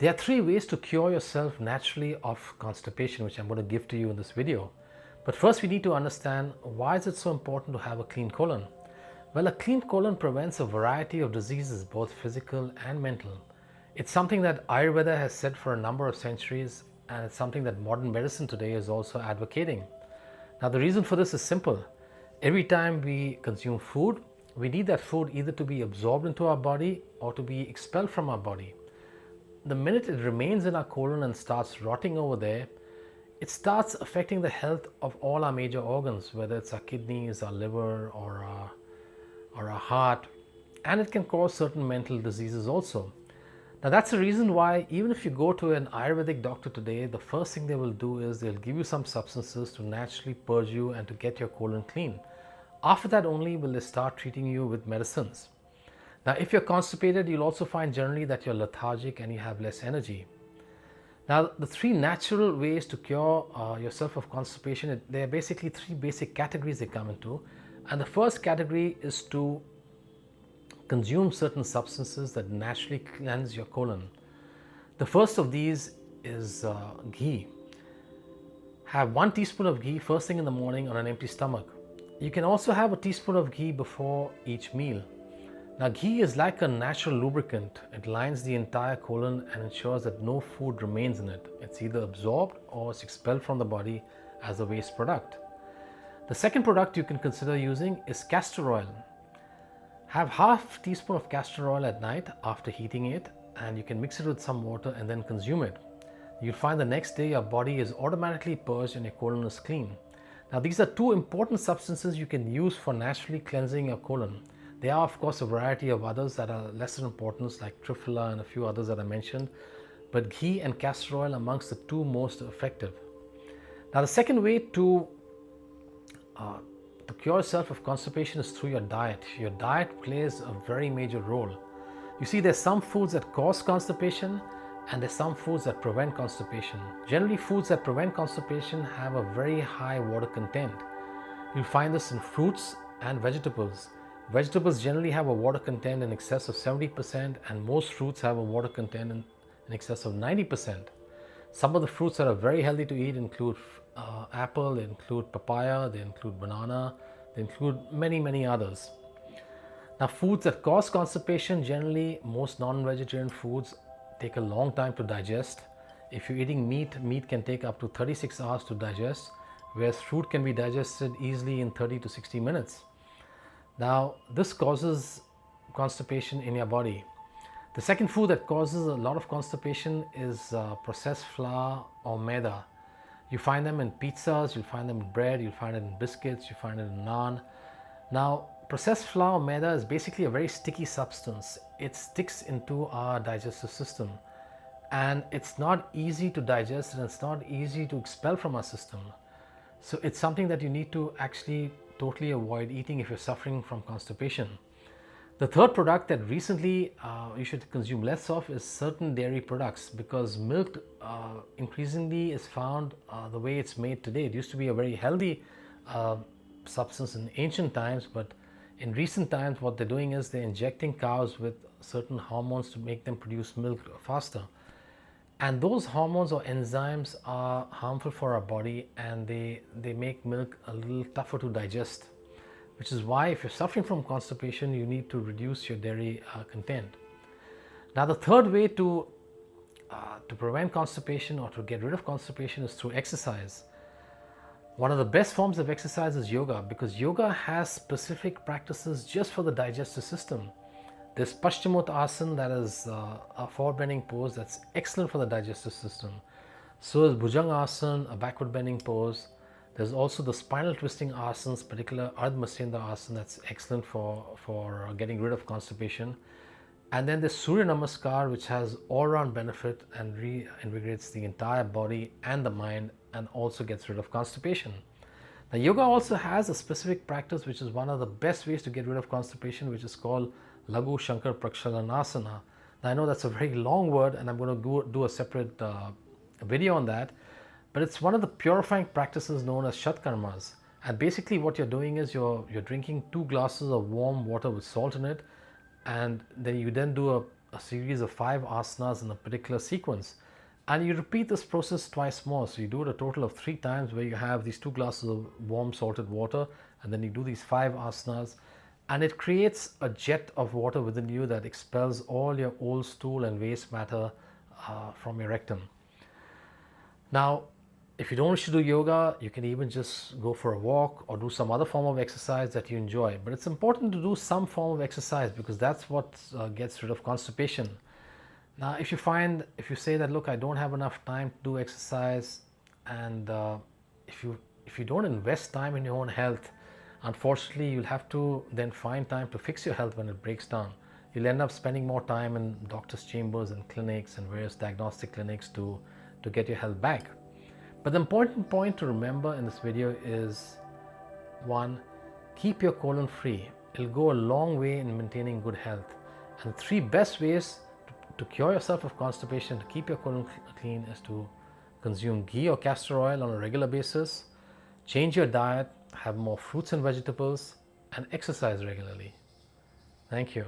There are three ways to cure yourself naturally of constipation, which I'm going to give to you in this video. But first we need to understand, why is it so important to have a clean colon? Well, a clean colon prevents a variety of diseases, both physical and mental. It's something that Ayurveda has said for a number of centuries, and it's something that modern medicine today is also advocating. Now, the reason for this is simple. Every time we consume food, we need that food either to be absorbed into our body or to be expelled from our body. The minute it remains in our colon and starts rotting over there, it starts affecting the health of all our major organs, whether it's our kidneys, our liver, or our heart, and it can cause certain mental diseases also. Now, that's the reason why even if you go to an Ayurvedic doctor today, the first thing they will do is they'll give you some substances to naturally purge you and to get your colon clean. After that only will they start treating you with medicines. Now, if you're constipated, you'll also find generally that you're lethargic and you have less energy. Now, the three natural ways to cure yourself of constipation, there are basically three basic categories they come into. And the first category is to consume certain substances that naturally cleanse your colon. The first of these is ghee. Have 1 teaspoon of ghee first thing in the morning on an empty stomach. You can also have a teaspoon of ghee before each meal. Now, ghee is like a natural lubricant. It lines the entire colon and ensures that no food remains in it. It's either absorbed or it's expelled from the body as a waste product. The second product you can consider using is castor oil. Have half teaspoon of castor oil at night after heating it, and you can mix it with some water and then consume it. You'll find the next day your body is automatically purged and your colon is clean. Now, these are two important substances you can use for naturally cleansing your colon. There are, of course, a variety of others that are lesser importance, like triphala and a few others that I mentioned, but ghee and castor oil amongst the two most effective. Now, the second way to cure yourself of constipation is through your diet. Your diet plays a very major role. You see, there's some foods that cause constipation and there's some foods that prevent constipation. Generally, foods that prevent constipation have a very high water content. You'll find this in fruits and vegetables. Vegetables generally have a water content in excess of 70%, and most fruits have a water content in excess of 90%. Some of the fruits that are very healthy to eat include apple, they include papaya, they include banana, they include many others. Now, foods that cause constipation, generally most non-vegetarian foods take a long time to digest. If you're eating meat can take up to 36 hours to digest, whereas fruit can be digested easily in 30 to 60 minutes. Now, this causes constipation in your body. The second food that causes a lot of constipation is processed flour or maida. You find them in pizzas, you'll find them in bread, you'll find it in biscuits, you find it in naan. Now, processed flour or maida is basically a very sticky substance. It sticks into our digestive system, and it's not easy to digest and it's not easy to expel from our system. So it's something that you need to actually totally avoid eating if you're suffering from constipation. The third product that recently you should consume less of is certain dairy products, because milk increasingly is found the way it's made today. It used to be a very healthy substance in ancient times, but in recent times what they're doing is they're injecting cows with certain hormones to make them produce milk faster. And those hormones or enzymes are harmful for our body, and they make milk a little tougher to digest, which is why if you're suffering from constipation, you need to reduce your dairy content. Now, the third way to prevent constipation or to get rid of constipation is through exercise. One of the best forms of exercise is yoga, because yoga has specific practices just for the digestive system. There's Paschimottanasana, that is a forward bending pose that's excellent for the digestive system. So is Bhujangasana, a backward bending pose. There's also the spinal twisting asanas, particular Ardha Matsyendrasana asana, that's excellent for getting rid of constipation. And then there's Surya Namaskar, which has all-round benefit and reinvigorates the entire body and the mind, and also gets rid of constipation. Now, yoga also has a specific practice which is one of the best ways to get rid of constipation, which is called Laghu Shankar Prakshalanasana. Now, I know that's a very long word, and I'm going to do a separate video on that, but it's one of the purifying practices known as Shatkarmas. And basically what you're doing is you're drinking 2 glasses of warm water with salt in it, and then you do a series of 5 asanas in a particular sequence. And you repeat this process twice more. So you do it a total of 3 times, where you have these 2 glasses of warm salted water, and then you do these 5 asanas. And it creates a jet of water within you that expels all your old stool and waste matter from your rectum. Now, if you don't wish to do yoga, you can even just go for a walk or do some other form of exercise that you enjoy. But it's important to do some form of exercise, because that's what gets rid of constipation. Now, if you say that, look, I don't have enough time to do exercise, and if you don't invest time in your own health, unfortunately, you'll have to then find time to fix your health when it breaks down. You'll end up spending more time in doctor's chambers and clinics and various diagnostic clinics to get your health back. But the important point to remember in this video is, 1, keep your colon free. It'll go a long way in maintaining good health. And the 3 best ways to cure yourself of constipation, to keep your colon clean, is to consume ghee or castor oil on a regular basis, change your diet, have more fruits and vegetables, and exercise regularly. Thank you.